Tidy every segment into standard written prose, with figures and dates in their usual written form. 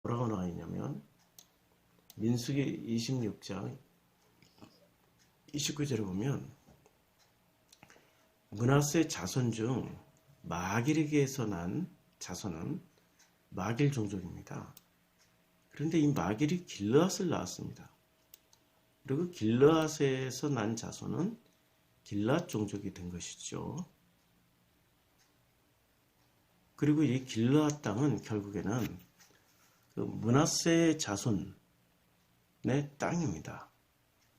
뭐라고 나와 있냐면 민수기 26장 29절에 보면 므낫세 자손 중 마길에게서 난 자손은 마길 종족입니다. 그런데 이 마길이 길르앗을 낳았습니다. 그리고 길르앗에서 난 자손은 길르앗 종족이 된 것이죠. 그리고 이 길르앗 땅은 결국에는 그 므낫세의 자손의 땅입니다.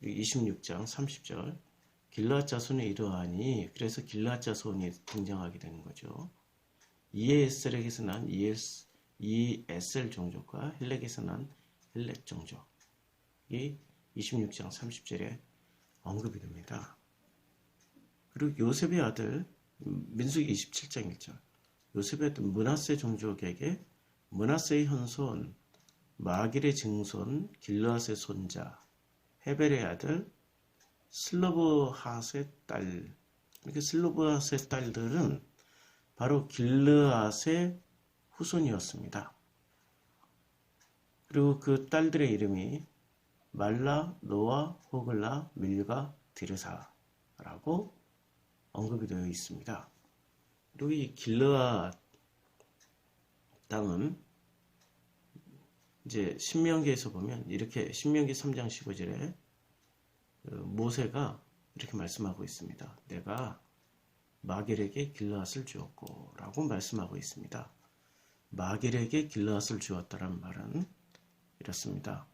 26장 30절 길르앗 자손이 이러하니 그래서 길르앗 자손이 등장하게 되는 거죠. 이에셀에게서 난 이에셀 종족과 헬렉에서 난 헬렉 종족이 26장 30절에 언급이 됩니다. 그리고 요셉의 아들 민수기 27장 1절 요셉의 아들 므낫세 종족에게 므낫세의 현손 마길의 증손 길르앗의 손자 헤벨의 아들 슬로브핫의 딸 이렇게 슬로브핫의 딸들은 바로 길르앗의 후손이었습니다. 그리고 그 딸들의 이름이 말라, 노아, 호글라, 밀가, 디르사라고 언급이 되어 있습니다. 그리고 이 길르앗 땅은 이제 신명기에서 보면 이렇게 신명기 3장 15절에 모세가 이렇게 말씀하고 있습니다. 내가 마길에게 길르앗을 주었고 라고 말씀하고 있습니다. 마길에게 길르앗을 주었다는 말은 이렇습니다.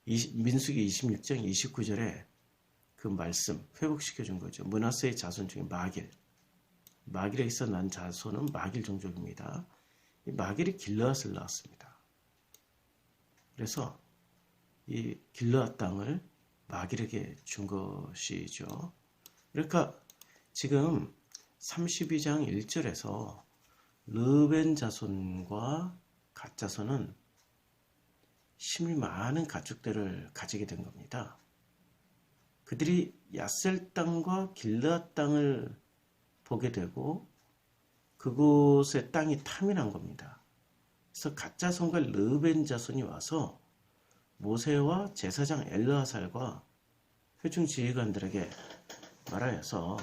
민수기 26장 29절에 그 말씀 회복시켜 준 거죠. 므낫세의 자손 중에 마길에서 난 자손은 마길 종족입니다. 이 마길이 길르앗을 낳았습니다. 그래서 이 길르앗 땅을 마길에게 준 것이죠. 그러니까 지금 32장 1절에서 르벤 자손과 갓 자손은 힘이 많은 가축들을 가지게 된 겁니다. 그들이 야셀 땅과 길르앗 땅을 보게 되고 그곳의 땅이 탐이 난 겁니다. 그래서 갓 자손과 르벤 자손이 와서 모세와 제사장 엘르아살과 회중 지휘관들에게 말하여서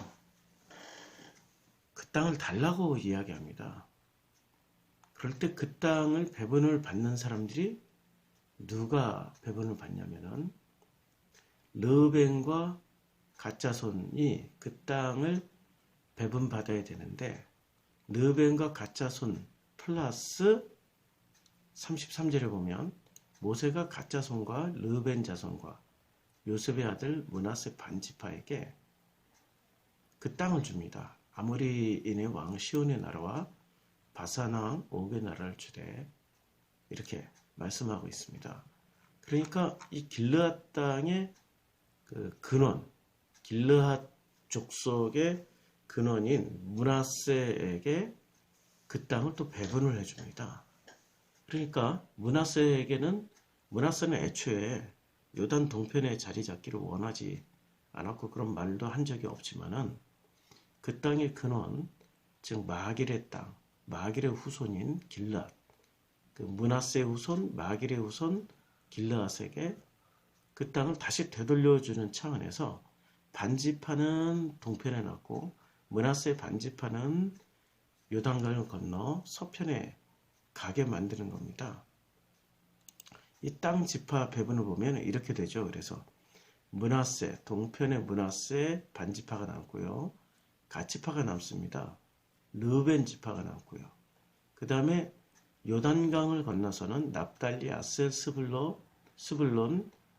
그 땅을 달라고 이야기합니다. 그럴 때 그 땅을 배분을 받는 사람들이 누가 배분을 받냐면은 르벤과 갓 자손이 그 땅을 배분받아야 되는데 르벤과 갓 자손 플러스 33절에 보면 모세가 갓 자손과 르벤 자손과 요셉의 아들 므낫세 반지파에게 그 땅을 줍니다. 아모리인의 왕 시온의 나라와 바산 왕 옥의 나라를 주되 이렇게 말씀하고 있습니다. 그러니까 이 길르앗 땅의 그 근원, 길르앗 족속의 근원인 므낫세에게 그 땅을 또 배분을 해줍니다. 그러니까 므낫세는 애초에 요단 동편에 자리 잡기를 원하지 않았고 그런 말도 한 적이 없지만은 그 땅의 근원, 즉 마길의 땅, 마길의 후손인 길르앗, 그 므낫세의 후손, 마길의 후손 길르앗에게 그 땅을 다시 되돌려주는 차원에서 반지파는 동편에 놨고 므낫세 반지파는 요단강을 건너 서편에 가게 만드는 겁니다. 이 땅 지파 배분을 보면 이렇게 되죠. 그래서 므낫세, 동편에 므낫세 반지파가 남고요. 갓지파가 남습니다. 르벤 지파가 남고요. 그 다음에 요단강을 건너서는 납달리, 아셀, 스불론,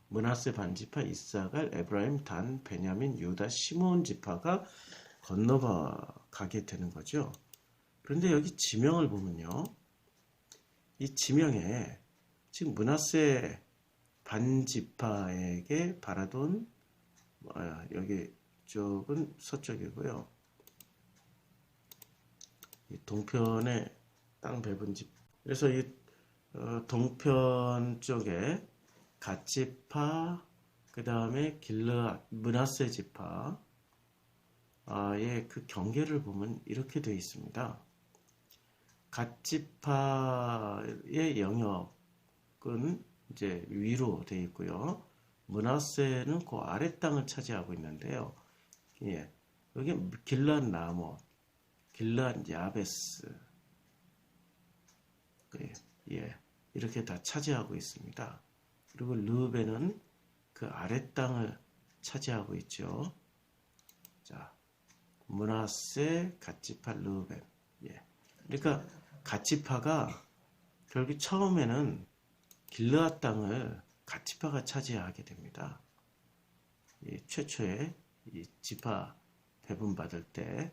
므낫세 반지파, 이사갈, 에브라임, 단, 베냐민, 유다, 시몬 지파가 건너가게 되는 거죠. 그런데 여기 지명을 보면요. 이 지명에 지금 므낫세 반지파에게 바라돈 여기 쪽은 서쪽이고요. 이 동편의 땅 배분집. 그래서 이 동편 쪽에 갓지파, 그 다음에 길르앗, 므낫세 지파의 그 경계를 보면 이렇게 되어 있습니다. 갓지파의 영역은 이제 위로 되어 있고요. 므낫세는 그 아래 땅을 차지하고 있는데요. 예, 여기 길앗 라못, 길앗 야베스, 예, 이렇게 다 차지하고 있습니다. 그리고 르벤은 그 아래 땅을 차지하고 있죠. 자, 므낫세, 갓지파, 르벤. 예. 그러니까 갓지파가 결국 처음에는 길르앗 땅을 갓지파가 차지하게 됩니다. 이 최초의 이 지파 배분받을 때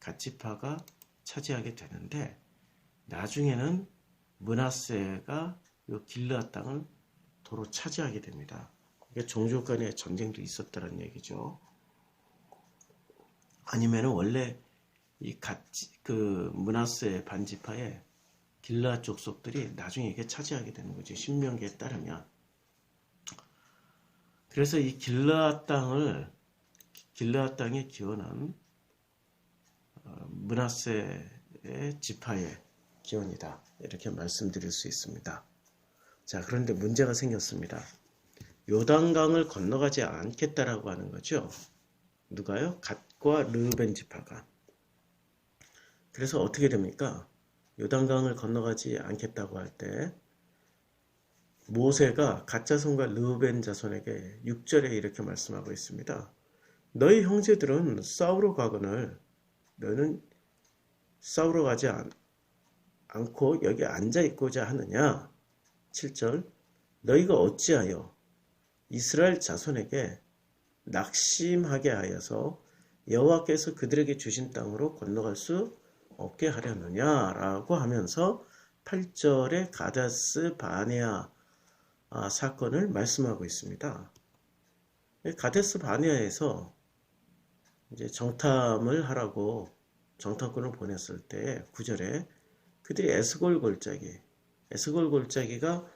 갓지파가 차지하게 되는데 나중에는 므낫세가 이 길르앗 땅을 도로 차지하게 됩니다. 그러니까 종족 간의 전쟁도 있었다는 얘기죠. 아니면은 원래 이 므낫세 반지파의 길르앗 족속들이 나중에 이게 차지하게 되는 거죠. 신명기에 따르면. 그래서 이 길르앗 땅의 기원은 므낫세의 지파의 기원이다. 이렇게 말씀드릴 수 있습니다. 자, 그런데 문제가 생겼습니다. 요단강을 건너가지 않겠다라고 하는 거죠. 누가요? 갓과 르벤 지파가. 그래서 어떻게 됩니까? 요단강을 건너가지 않겠다고 할 때 모세가 갓 자손과 르벤 자손에게 6절에 이렇게 말씀하고 있습니다. 너희 형제들은 싸우러 가거늘 너는 싸우러 가지 않고 여기 앉아 있고자 하느냐? 7절 너희가 어찌하여 이스라엘 자손에게 낙심하게 하여서 여호와께서 그들에게 주신 땅으로 건너갈 수 없게 하려느냐라고 하면서 8절에 가데스 바네아 사건을 말씀하고 있습니다. 가데스 바네아에서 이제 정탐을 하라고 정탐꾼을 보냈을 때 9절에 그들이 에스골 골짜기가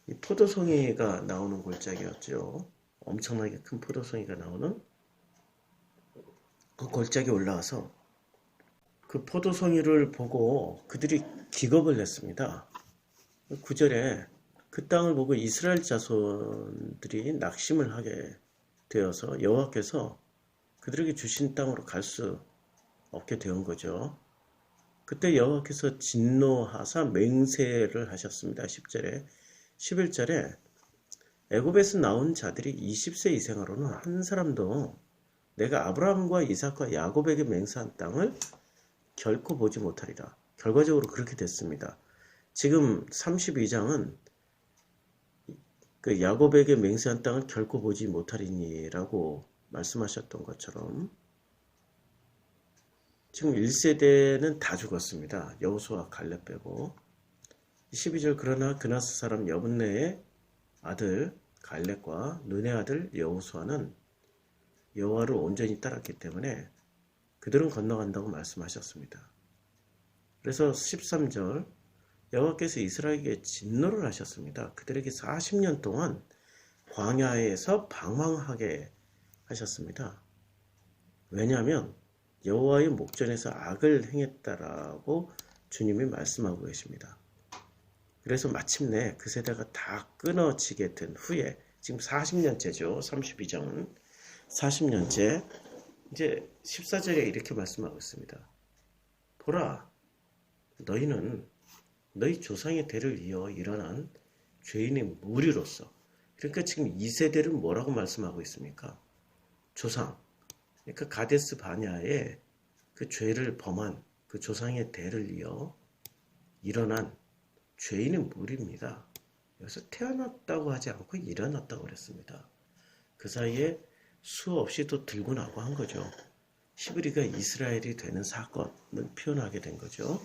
이 포도송이가 나오는 골짜기였죠. 엄청나게 큰 포도송이가 나오는 그 골짜기에 올라와서 그 포도송이를 보고 그들이 기겁을 냈습니다. 9절에 그 땅을 보고 이스라엘 자손들이 낙심을 하게 되어서 여호와께서 그들에게 주신 땅으로 갈 수 없게 된 거죠. 그때 여호와께서 진노하사 맹세를 하셨습니다. 10절에 11절에 애굽에서 나온 자들이 20세 이상으로는 한 사람도 내가 아브라함과 이삭과 야곱에게 맹세한 땅을 결코 보지 못하리라. 결과적으로 그렇게 됐습니다. 지금 32장은 그 야곱에게 맹세한 땅을 결코 보지 못하리니라고 말씀하셨던 것처럼 지금 1세대는 다 죽었습니다. 여호수아 갈렙 빼고. 12절 그러나 그나스 사람 여분네의 아들 갈렙과 눈의 아들 여호수아는 여호와를 온전히 따랐기 때문에 그들은 건너간다고 말씀하셨습니다. 그래서 13절 여호와께서 이스라엘에게 진노를 하셨습니다. 그들에게 40년 동안 광야에서 방황하게 하셨습니다. 왜냐하면 여호와의 목전에서 악을 행했다라고 주님이 말씀하고 계십니다. 그래서 마침내 그 세대가 다 끊어지게 된 후에 지금 40년째죠. 32장은 40년째 이제 14절에 이렇게 말씀하고 있습니다. 보라, 너희는 너희 조상의 대를 이어 일어난 죄인의 무리로서. 그러니까 지금 이 세대를 뭐라고 말씀하고 있습니까? 조상. 그러니까 가데스 바냐에 그 죄를 범한 그 조상의 대를 이어 일어난 죄인의 무리입니다. 여기서 태어났다고 하지 않고 일어났다고 그랬습니다. 그 사이에 수없이 또 들고 나고 한 거죠. 히브리가 이스라엘이 되는 사건을 표현하게 된 거죠.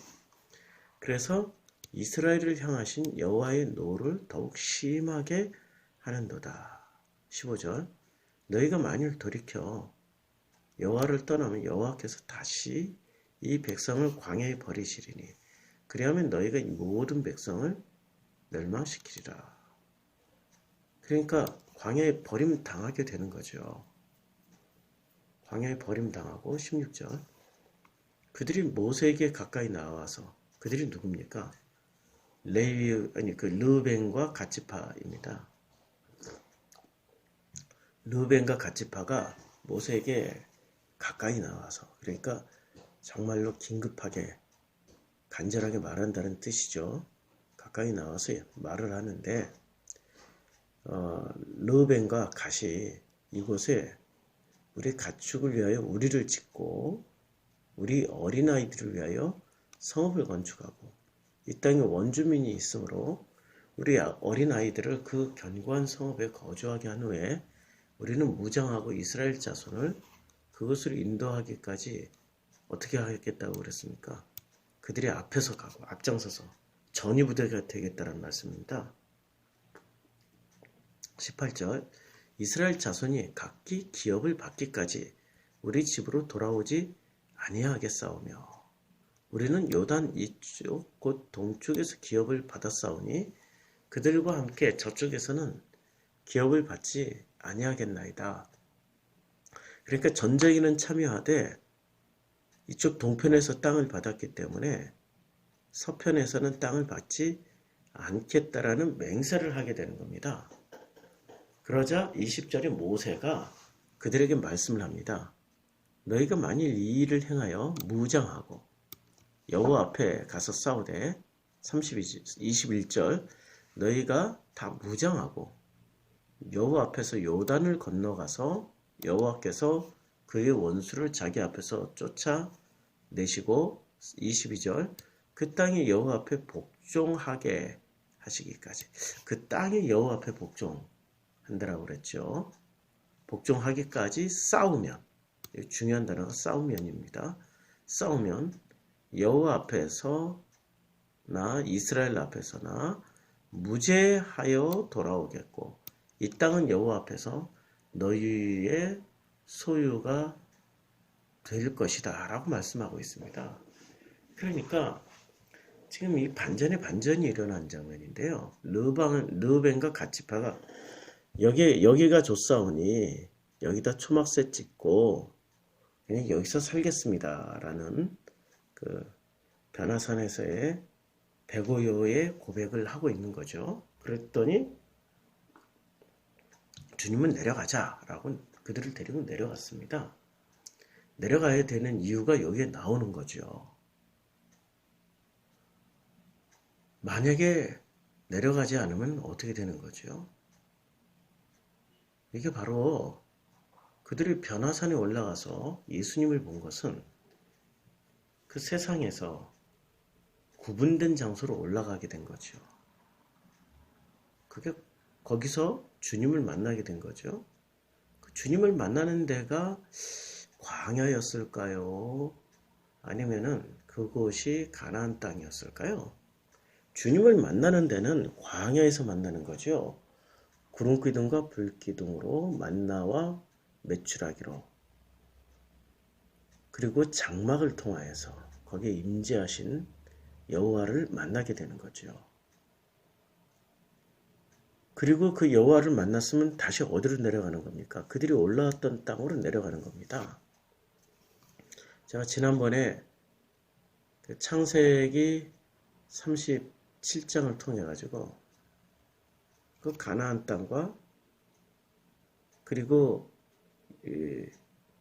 그래서 이스라엘을 향하신 여호와의 노를 더욱 심하게 하는도다. 15절 너희가 만일 돌이켜 여호와를 떠나면 여호와께서 다시 이 백성을 광야에 버리시리니 그리하면 너희가 이 모든 백성을 멸망시키리라. 그러니까 광야에 버림당하게 되는 거죠. 광야에 버림당하고 16절 그들이 모세에게 가까이 나와서 그들이 누굽니까? 르벤과 갓지파입니다. 르벤과 갓지파가 모세에게 가까이 나와서, 그러니까 정말로 긴급하게 간절하게 말한다는 뜻이죠. 가까이 나와서 말을 하는데 르벤과 갓이 이곳에 우리 가축을 위하여 우리를 짓고 우리 어린아이들을 위하여 성읍을 건축하고 이 땅에 원주민이 있으므로 우리 어린아이들을 그 견고한 성읍에 거주하게 한 후에 우리는 무장하고 이스라엘 자손을 그것으로 인도하기까지 어떻게 하겠다고 그랬습니까? 그들이 앞에서 가고 앞장서서 전위부대가 되겠다는 말씀입니다. 18절 이스라엘 자손이 각기 기업을 받기까지 우리 집으로 돌아오지 아니하겠사오며 우리는 요단 이쪽 곧 동쪽에서 기업을 받았사오니 그들과 함께 저쪽에서는 기업을 받지 아니하겠나이다. 그러니까 전쟁에는 참여하되 이쪽 동편에서 땅을 받았기 때문에 서편에서는 땅을 받지 않겠다라는 맹세를 하게 되는 겁니다. 그러자 20절에 모세가 그들에게 말씀을 합니다. 너희가 만일 이 일을 행하여 무장하고 여호와 앞에 가서 싸우되 21절 너희가 다 무장하고 여호와 앞에서 요단을 건너가서 여호와께서 그의 원수를 자기 앞에서 쫓아내시고 22절 그 땅이 여호와 앞에 복종하게 하시기까지 그 땅이 여호와 앞에 복종한다라고 그랬죠. 복종하기까지 싸우면 중요한 단어가 싸우면입니다. 싸우면 여호와 앞에서나 이스라엘 앞에서나 무죄하여 돌아오겠고 이 땅은 여호와 앞에서 너희의 소유가 될 것이다 라고 말씀하고 있습니다. 그러니까 지금 이 반전의 반전이 일어난 장면인데요. 르벤과 갓지파가 여기가 좋사오니 여기다 초막새 찍고 그냥 여기서 살겠습니다 라는 그 변화산에서의 배고요의 고백을 하고 있는 거죠. 그랬더니 주님은 내려가자 라고 그들을 데리고 내려갔습니다. 내려가야 되는 이유가 여기에 나오는 거죠. 만약에 내려가지 않으면 어떻게 되는 거죠? 이게 바로 그들이 변화산에 올라가서 예수님을 본 것은 그 세상에서 구분된 장소로 올라가게 된 거죠. 그게 거기서 주님을 만나게 된 거죠. 그 주님을 만나는 데가 광야였을까요? 아니면은 그곳이 가나안 땅이었을까요? 주님을 만나는 데는 광야에서 만나는 거죠. 구름기둥과 불기둥으로 만나와 매출하기로 그리고 장막을 통하여서 거기에 임재하신 여호와를 만나게 되는 거죠. 그리고 그 여호와를 만났으면 다시 어디로 내려가는 겁니까? 그들이 올라왔던 땅으로 내려가는 겁니다. 제가 지난번에 그 창세기 37장을 통해 가지고 그 가나안 땅과 그리고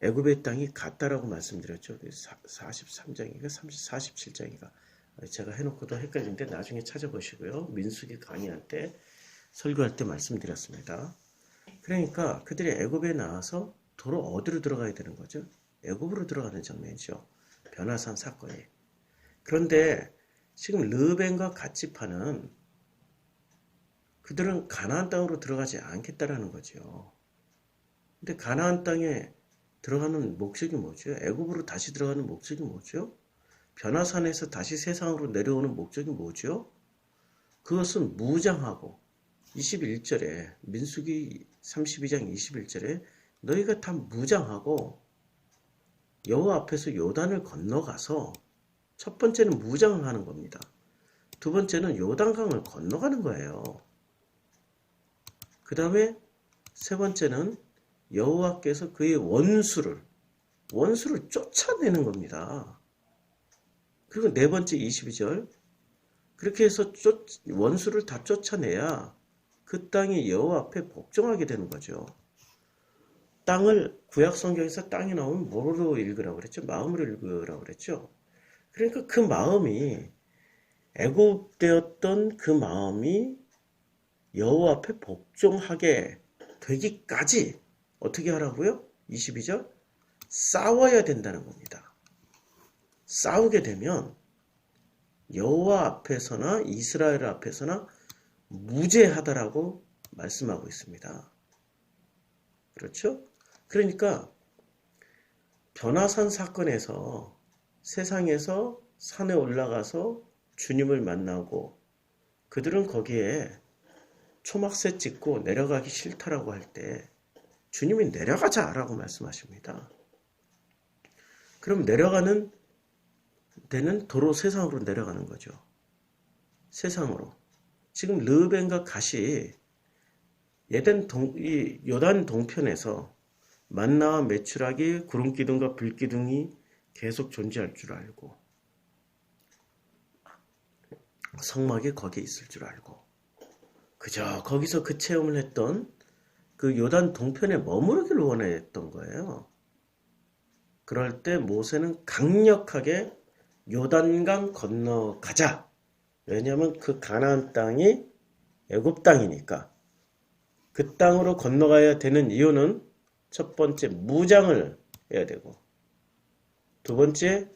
애굽의 땅이 같다라고 말씀드렸죠. 43장인가 47장인가 제가 해놓고도 헷갈리는데 나중에 찾아보시고요. 민수기 강의할 때 설교할 때 말씀드렸습니다. 그러니까 그들이 애굽에 나와서 도로 어디로 들어가야 되는 거죠? 애굽으로 들어가는 장면이죠. 변화산 사건이. 그런데 지금 르벤과 갓지파는 그들은 가나안 땅으로 들어가지 않겠다라는 거죠. 근데 가나안 땅에 들어가는 목적이 뭐죠? 애굽으로 다시 들어가는 목적이 뭐죠? 변화산에서 다시 세상으로 내려오는 목적이 뭐죠? 그것은 무장하고 21절에 민수기 32장 21절에 너희가 다 무장하고 여호와 앞에서 요단을 건너가서 첫 번째는 무장을 하는 겁니다. 두 번째는 요단강을 건너가는 거예요. 그 다음에 세 번째는 여호와께서 그의 원수를 쫓아내는 겁니다. 그리고 네 번째 22절 그렇게 해서 원수를 다 쫓아내야 그 땅이 여호와 앞에 복종하게 되는 거죠. 땅을 구약 성경에서 땅이 나오면 뭐로 읽으라고 그랬죠? 마음으로 읽으라고 그랬죠. 그러니까 그 마음이 애굽되었던 그 마음이 여호와 앞에 복종하게 되기까지 어떻게 하라고요? 22절 싸워야 된다는 겁니다. 싸우게 되면 여호와 앞에서나 이스라엘 앞에서나 무죄하다라고 말씀하고 있습니다. 그렇죠? 그러니까 변화산 사건에서 세상에서 산에 올라가서 주님을 만나고 그들은 거기에 초막새 찍고 내려가기 싫다라고 할 때 주님이 내려가자라고 말씀하십니다. 그럼 내려가는 데는 도로 세상으로 내려가는 거죠. 세상으로. 지금 르벤과 갓이 이 요단 동편에서 만나와 메추라기, 구름기둥과 불기둥이 계속 존재할 줄 알고 성막이 거기에 있을 줄 알고 그저 거기서 그 체험을 했던 그 요단 동편에 머무르기를 원했던 거예요. 그럴 때 모세는 강력하게 요단강 건너가자. 왜냐하면 그 가나안 땅이 애굽 땅이니까. 그 땅으로 건너가야 되는 이유는 첫 번째 무장을 해야 되고 두 번째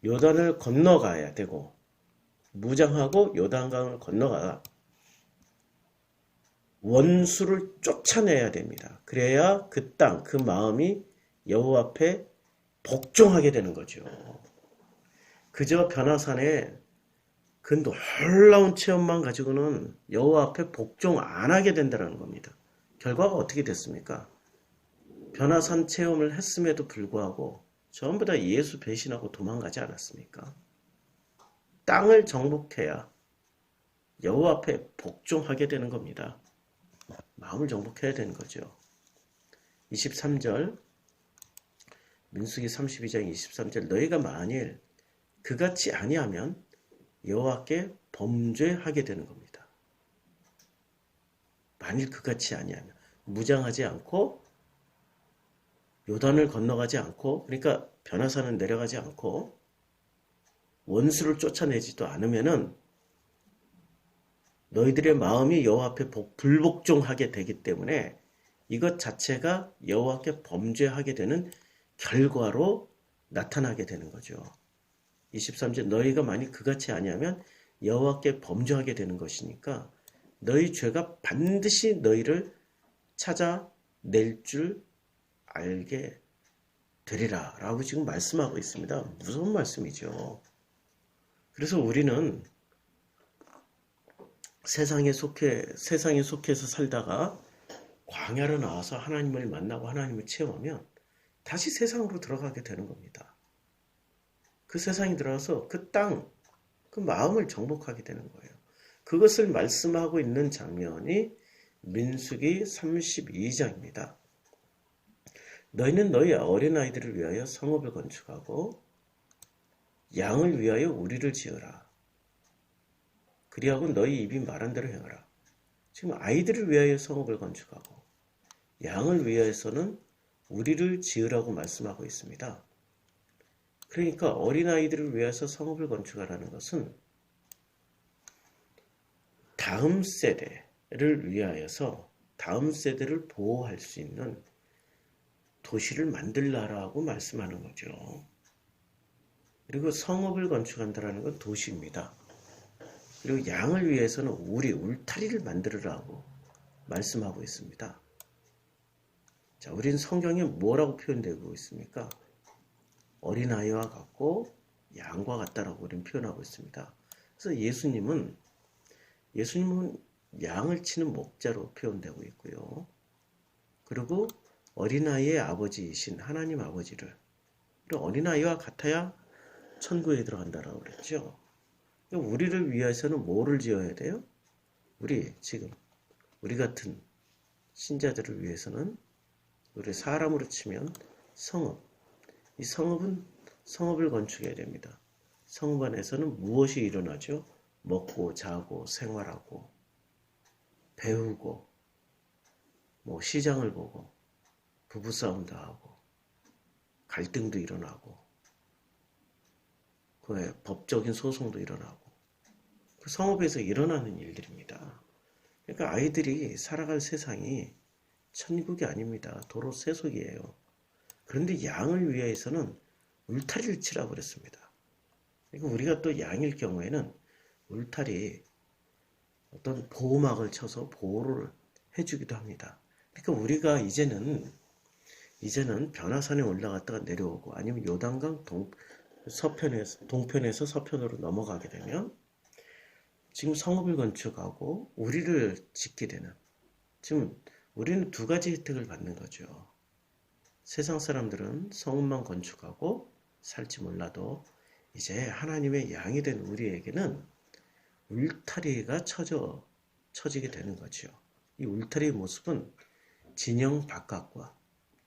요단을 건너가야 되고 무장하고 요단강을 건너가 원수를 쫓아내야 됩니다. 그래야 그 땅, 그 마음이 여호와 앞에 복종하게 되는 거죠. 그저 변화산에 그 놀라운 체험만 가지고는 여호와 앞에 복종 안 하게 된다는 겁니다. 결과가 어떻게 됐습니까? 변화산 체험을 했음에도 불구하고 전부 다 예수 배신하고 도망가지 않았습니까? 땅을 정복해야 여호와 앞에 복종하게 되는 겁니다. 마음을 정복해야 되는 거죠. 23절 민수기 32장 23절 너희가 만일 그같이 아니하면 여호와께 범죄하게 되는 겁니다. 만일 그같이 아니하면 무장하지 않고 요단을 건너가지 않고 그러니까 변화산은 내려가지 않고 원수를 쫓아내지도 않으면은 너희들의 마음이 여호와 앞에 불복종하게 되기 때문에 이것 자체가 여호와께 범죄하게 되는 결과로 나타나게 되는 거죠. 23절 너희가 만약 그같이 아니하면 여호와께 범죄하게 되는 것이니까 너희 죄가 반드시 너희를 찾아낼 줄 알게 되리라 라고 지금 말씀하고 있습니다. 무서운 말씀이죠. 그래서 우리는 세상에 속해서 살다가 광야로 나와서 하나님을 만나고 하나님을 체험하면 다시 세상으로 들어가게 되는 겁니다. 그 세상에 들어가서 그 땅, 그 마음을 정복하게 되는 거예요. 그것을 말씀하고 있는 장면이 민수기 32장입니다. 너희는 너희 어린아이들을 위하여 성읍을 건축하고 양을 위하여 우리를 지으라. 그리하고 너희 입이 말한 대로 행하라. 지금 아이들을 위하여 성읍을 건축하고 양을 위하여서는 우리를 지으라고 말씀하고 있습니다. 그러니까 어린아이들을 위해서 성읍을 건축하라는 것은 다음 세대를 위하여서 다음 세대를 보호할 수 있는 도시를 만들라라고 말씀하는 거죠. 그리고 성읍을 건축한다는 건 도시입니다. 그리고 양을 위해서는 울타리를 만들으라고 말씀하고 있습니다. 자, 우리는 성경에 뭐라고 표현되고 있습니까? 어린아이와 같고 양과 같다라고 우리는 표현하고 있습니다. 그래서 예수님은 양을 치는 목자로 표현되고 있고요. 그리고 어린아이의 아버지이신 하나님 아버지를 그리고 어린아이와 같아야 천국에 들어간다라고 그랬죠. 우리를 위해서는 뭐를 지어야 돼요? 우리 같은 신자들을 위해서는 우리 사람으로 치면 성읍. 이 성읍을 건축해야 됩니다. 성읍 안에서는 무엇이 일어나죠? 먹고 자고 생활하고 배우고 뭐 시장을 보고 부부싸움도 하고 갈등도 일어나고 그 법적인 소송도 일어나고 그 성읍에서 일어나는 일들입니다. 그러니까 아이들이 살아갈 세상이 천국이 아닙니다. 도로 세속이에요. 그런데 양을 위해서는 울타리를 치라고 그랬습니다. 그러니까 우리가 또 양일 경우에는 울타리 어떤 보호막을 쳐서 보호를 해주기도 합니다. 그러니까 우리가 이제는 변화산에 올라갔다가 내려오고 아니면 요단강 동편에서 서편으로 넘어가게 되면 지금 성읍을 건축하고 우리를 짓게 되는, 지금 우리는 두 가지 혜택을 받는 거죠. 세상 사람들은 성읍만 건축하고 살지 몰라도 이제 하나님의 양이 된 우리에게는 울타리가 쳐지게 되는 거죠. 이 울타리의 모습은 진영 바깥과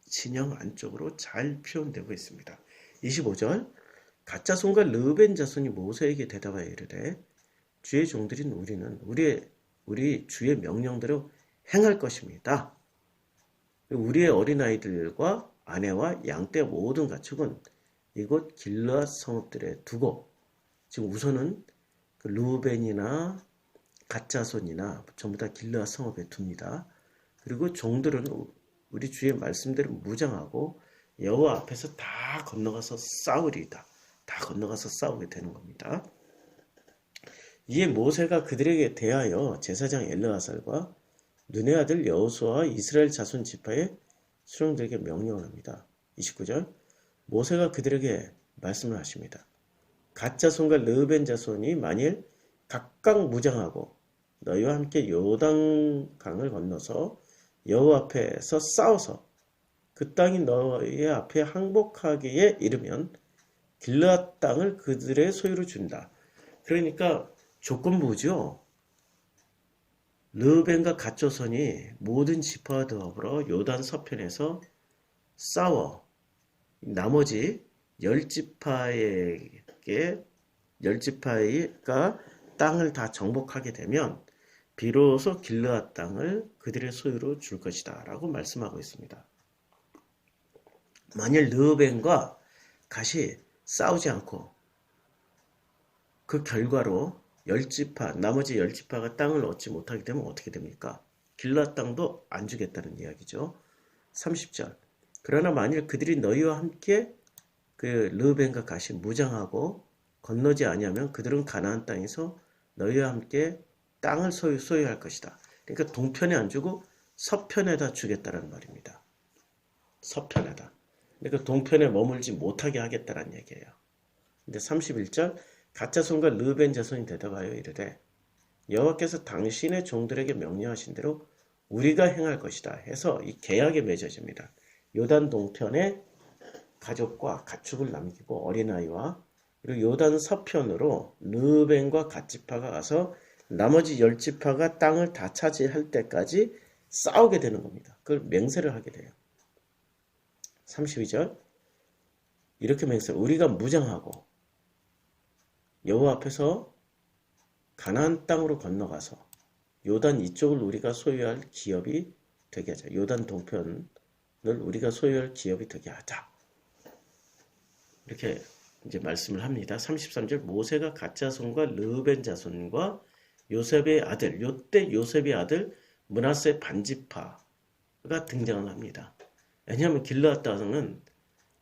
진영 안쪽으로 잘 표현되고 있습니다. 25절 가짜 손과 르벤 자손이 모세에게 대답하여 이르되 주의 종들인 우리는 우리 주의 명령대로 행할 것입니다. 우리의 어린아이들과 아내와 양떼 모든 가축은 이곳 길르앗 성읍들에 두고, 지금 우선은 그 르벤이나 갓자손이나 전부 다 길르앗 성읍에 둡니다. 그리고 종들은 우리 주의 말씀대로 무장하고 여호와 앞에서 다 건너가서 싸우리이다. 다 건너가서 싸우게 되는 겁니다. 이에 모세가 그들에게 대하여 제사장 엘르아살과 눈의 아들 여호수아와 이스라엘 자손 지파의 수령들에게 명령을 합니다. 29절 모세가 그들에게 말씀을 하십니다. 갓자손과 르벤 자손이 만일 각각 무장하고 너희와 함께 요단강을 건너서 여호와 앞에서 싸워서 그 땅이 너희 앞에 항복하기에 이르면 길르앗 땅을 그들의 소유로 준다. 그러니까 조건부죠. 르벤과 갓자손이 모든 지파와 더불어 요단 서편에서 싸워 나머지 10지파가 땅을 다 정복하게 되면 비로소 길르앗 땅을 그들의 소유로 줄 것이다 라고 말씀하고 있습니다. 만일 르벤과 갓이 싸우지 않고 그 결과로 나머지 10지파가 땅을 얻지 못하게 되면 어떻게 됩니까? 길르앗 땅도 안 주겠다는 이야기죠. 30절 그러나 만일 그들이 너희와 함께 그 르벤과 갓이 무장하고 건너지 아니하면 그들은 가나안 땅에서 너희와 함께 땅을 소유할 것이다. 그러니까 동편에 안 주고 서편에다 주겠다는 말입니다. 서편에다. 그러니까 동편에 머물지 못하게 하겠다는 얘기예요. 근데 31절 갓자손과 르벤 자손이 대답하여 이르되 여호와께서 당신의 종들에게 명령하신 대로 우리가 행할 것이다 해서 이 계약에 맺어집니다. 요단 동편에 가족과 가축을 남기고 어린아이와 그리고 요단 서편으로 르벤과 갓지파가 가서 나머지 10지파가 땅을 다 차지할 때까지 싸우게 되는 겁니다. 그걸 맹세를 하게 돼요. 32절 이렇게 맹세 우리가 무장하고 여호와 앞에서 가나안 땅으로 건너가서 요단 이쪽을 우리가 소유할 기업이 되게 하자. 요단 동편을 우리가 소유할 기업이 되게 하자. 이렇게 이제 말씀을 합니다. 33절 모세가 갓자손과 르벤 자손과 요셉의 아들, 요때 요셉의 아들 므낫세 반지파가 등장을 합니다. 왜냐하면 길르앗 땅은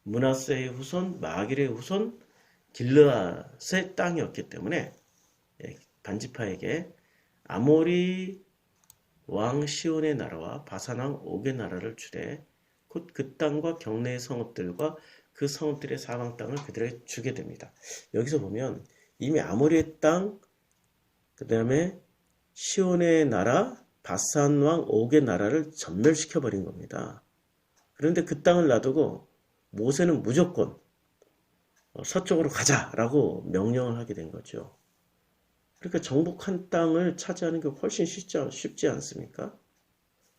므낫세의 후손, 마길의 후손, 길르앗의 땅이었기 때문에 반지파에게 아모리 왕 시온의 나라와 바산 왕 옥의 나라를 주되 곧 그 땅과 경내의 성읍들과 그 성읍들의 사방 땅을 그들에게 주게 됩니다. 여기서 보면 이미 아모리의 땅, 그 다음에 시온의 나라, 바산 왕 옥의 나라를 전멸시켜버린 겁니다. 그런데 그 땅을 놔두고 모세는 무조건 서쪽으로 가자라고 명령을 하게 된 거죠. 그러니까 정복한 땅을 차지하는 게 훨씬 쉽지 않습니까?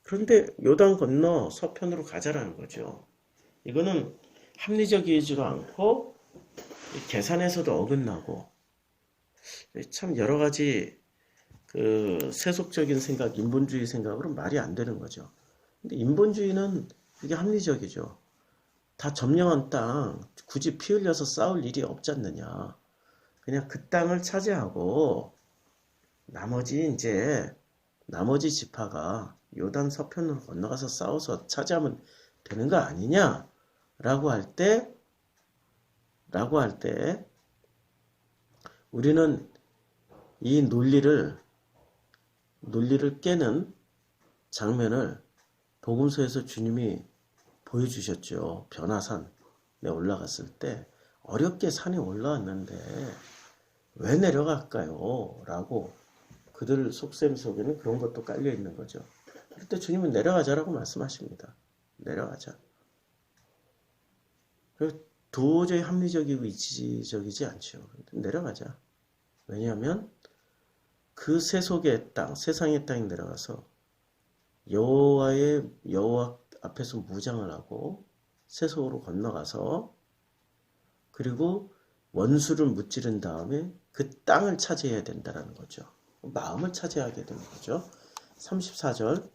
그런데 요단 건너 서편으로 가자라는 거죠. 이거는 합리적이지도 않고 계산에서도 어긋나고 참 여러 가지 그 세속적인 생각, 인본주의 생각으로 말이 안 되는 거죠. 근데 인본주의는 이게 합리적이죠. 다 점령한 땅 굳이 피 흘려서 싸울 일이 없지 않느냐. 그냥 그 땅을 차지하고 나머지 지파가 요단 서편으로 건너가서 싸워서 차지하면 되는 거 아니냐라고 할 때 우리는 이 논리를 깨는 장면을 복음서에서 주님이 보여주셨죠. 변화산에 올라갔을 때 어렵게 산에 올라왔는데 왜 내려갈까요? 라고 그들 속셈 속에는 그런 것도 깔려 있는 거죠. 그때 주님은 내려가자라고 말씀하십니다. 내려가자. 도저히 합리적이고 이치적이지 않죠. 내려가자. 왜냐하면 그 세속의 땅, 세상의 땅에 내려가서 여호와 앞에서 무장을 하고 세속으로 건너가서 그리고 원수를 무찌른 다음에 그 땅을 차지해야 된다는 거죠. 마음을 차지하게 되는 거죠. 34절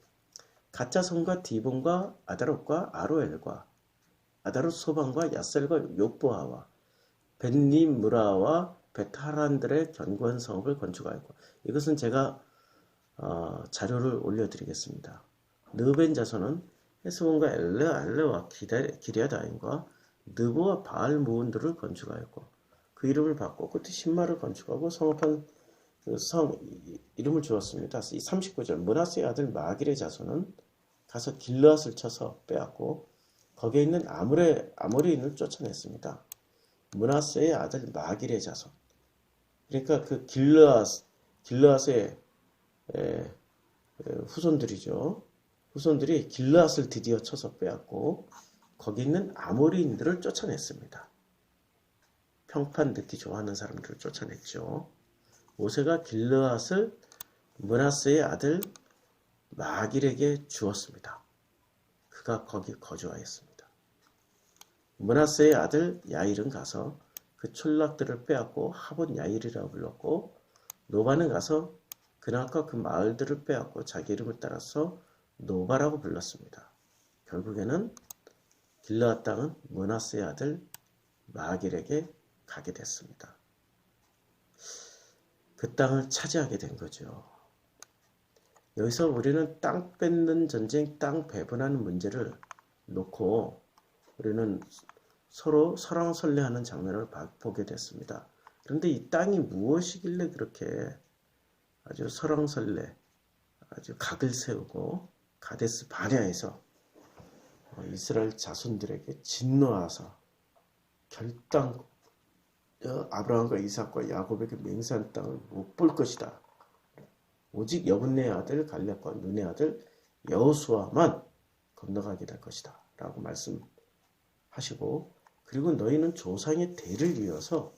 가짜손과 디본과 아다롯과 아로엘과 아다롯 소반과 야셀과 욕보아와 벳니므라와 베타란들의 견고한 성읍을 건축하였고 이것은 제가 자료를 올려드리겠습니다. 느벤 자손은 헤스본과 알레와 기랴다임과 느보와 바알 모온들을 건축하였고 그 이름을 바꿔 끝에 신마를 건축하고 성읍한 그 성 이름을 주었습니다. 39절 므낫세의 아들 마길의 자손은 가서 길르앗을 쳐서 빼앗고 거기에 있는 아모리인을 쫓아냈습니다. 므낫세의 아들 마길의 자손. 그러니까 그 길르앗의 후손들이죠. 후손들이 길르앗을 드디어 쳐서 빼앗고 거기 있는 아모리인들을 쫓아냈습니다. 평판 듣기 좋아하는 사람들을 쫓아냈죠. 모세가 길르앗을 므낫세의 아들 마길에게 주었습니다. 그가 거기 거주하였습니다. 므낫세의 아들 야일은 가서 그 촌락들을 빼앗고 하봇 야일이라고 불렀고 노바는 가서 그나과 그 마을들을 빼앗고 자기 이름을 따라서 노바라고 불렀습니다. 결국에는 길르앗 땅은 므낫세의 아들 마길에게 가게 됐습니다. 그 땅을 차지하게 된 거죠. 여기서 우리는 땅 뺏는 전쟁, 땅 배분하는 문제를 놓고 우리는 서로 설왕설래하는 장면을 보게 됐습니다. 그런데 이 땅이 무엇이길래 그렇게 아주 설왕설래, 아주 각을 세우고 가데스 바네아에서 이스라엘 자손들에게 진노하사 결단 아브라함과 이삭과 야곱에게 맹세한 땅을 못 볼 것이다. 오직 여분네의 아들 갈렙과 눈의 아들 여호수아만 건너가게 될 것이다. 라고 말씀하시고 그리고 너희는 조상의 대를 이어서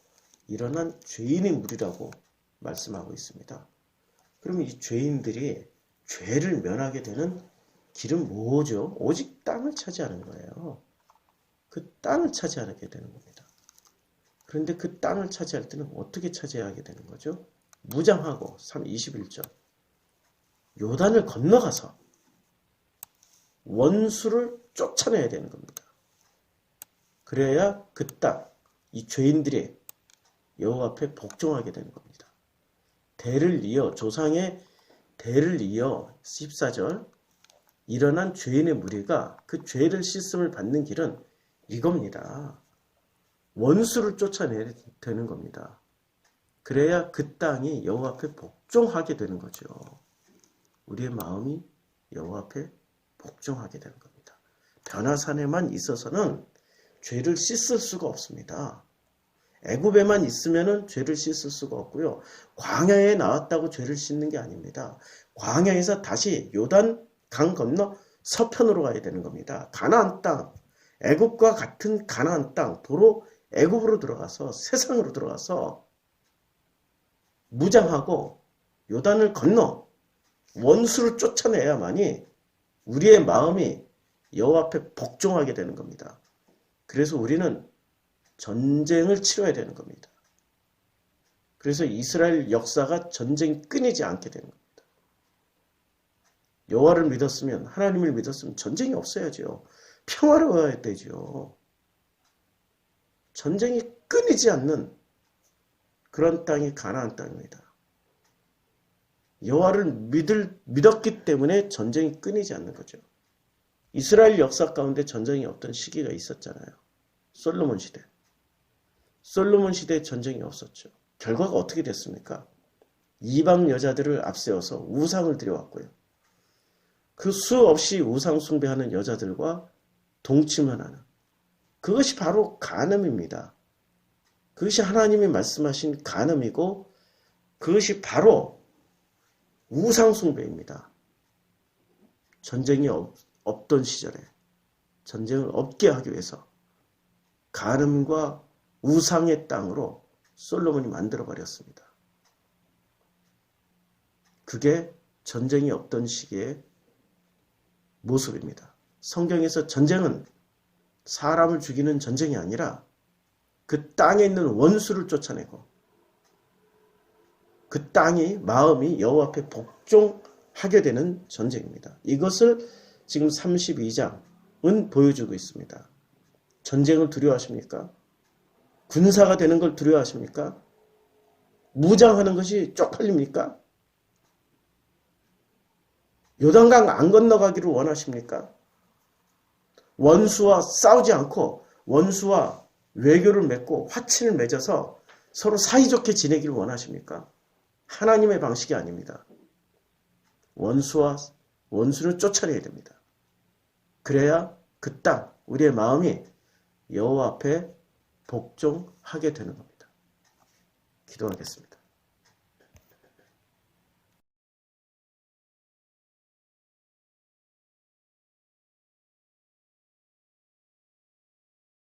일어난 죄인의 무리라고 말씀하고 있습니다. 그러면 이 죄인들이 죄를 면하게 되는 길은 뭐죠? 오직 땅을 차지하는 거예요. 그 땅을 차지하게 되는 겁니다. 그런데 그 땅을 차지할 때는 어떻게 차지하게 되는 거죠? 무장하고 21절 요단을 건너가서 원수를 쫓아내야 되는 겁니다. 그래야 그 땅, 이 죄인들이 여호와 앞에 복종하게 되는 겁니다. 대를 이어 조상의 대를 이어 14절 일어난 죄인의 무리가 그 죄를 씻음을 받는 길은 이겁니다. 원수를 쫓아내야 되는 겁니다. 그래야 그 땅이 여호와 앞에 복종하게 되는 거죠. 우리의 마음이 여호와 앞에 복종하게 되는 겁니다. 변화산에만 있어서는 죄를 씻을 수가 없습니다. 애굽에만 있으면은 죄를 씻을 수가 없고요. 광야에 나왔다고 죄를 씻는 게 아닙니다. 광야에서 다시 요단 강 건너 서편으로 가야 되는 겁니다. 가나안 땅, 애굽과 같은 가나안 땅, 도로 애굽으로 들어가서 세상으로 들어가서 무장하고 요단을 건너 원수를 쫓아내야만이 우리의 마음이 여호와 앞에 복종하게 되는 겁니다. 그래서 우리는 전쟁을 치러야 되는 겁니다. 그래서 이스라엘 역사가 전쟁이 끊이지 않게 되는 겁니다. 여호와를 믿었으면, 하나님을 믿었으면 전쟁이 없어야죠. 평화로워야 되죠. 전쟁이 끊이지 않는 그런 땅이 가나안 땅입니다. 여호와를 믿었기 때문에 전쟁이 끊이지 않는 거죠. 이스라엘 역사 가운데 전쟁이 없던 시기가 있었잖아요. 솔로몬 시대. 솔로몬 시대에 전쟁이 없었죠. 결과가 어떻게 됐습니까? 이방 여자들을 앞세워서 우상을 들여왔고요. 그 수없이 우상 숭배하는 여자들과 동침을 하는, 그것이 바로 간음입니다. 그것이 하나님이 말씀하신 간음이고, 그것이 바로 우상 숭배입니다. 전쟁이 없던 시절에 전쟁을 없게 하기 위해서 간음과 우상의 땅으로 솔로몬이 만들어버렸습니다. 그게 전쟁이 없던 시기의 모습입니다. 성경에서 전쟁은 사람을 죽이는 전쟁이 아니라 그 땅에 있는 원수를 쫓아내고 그 땅이 마음이 여호와 앞에 복종하게 되는 전쟁입니다. 이것을 지금 32장은 보여주고 있습니다. 전쟁을 두려워하십니까? 군사가 되는 걸 두려워하십니까? 무장하는 것이 쪽팔립니까? 요단강 안 건너가기를 원하십니까? 원수와 싸우지 않고 원수와 외교를 맺고 화친을 맺어서 서로 사이좋게 지내기를 원하십니까? 하나님의 방식이 아닙니다. 원수를 쫓아내야 됩니다. 그래야 그 땅, 우리의 마음이 여호와 앞에 복종하게 되는 겁니다. 기도하겠습니다.